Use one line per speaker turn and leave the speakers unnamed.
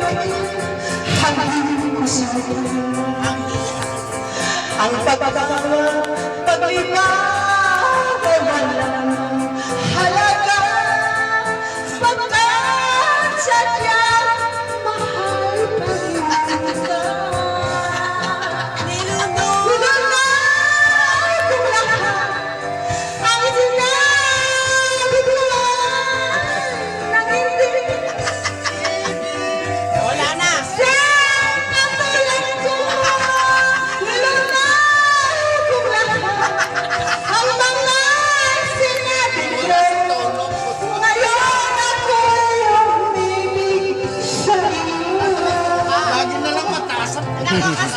laki hangin ko sa'yo. Ang pagkakawa, paglibag ay walang halaga, pagkat sadyang mahal pa rin kita. Nilunod kong lahat ang sinabi ko ng hindi.
Wala na.
Sa katulad ko, nilunod kong lahat ang mga sinabi ko. Ngayon ako'y umibig sa iyo.
Lagi na lang mataas. Nakakasama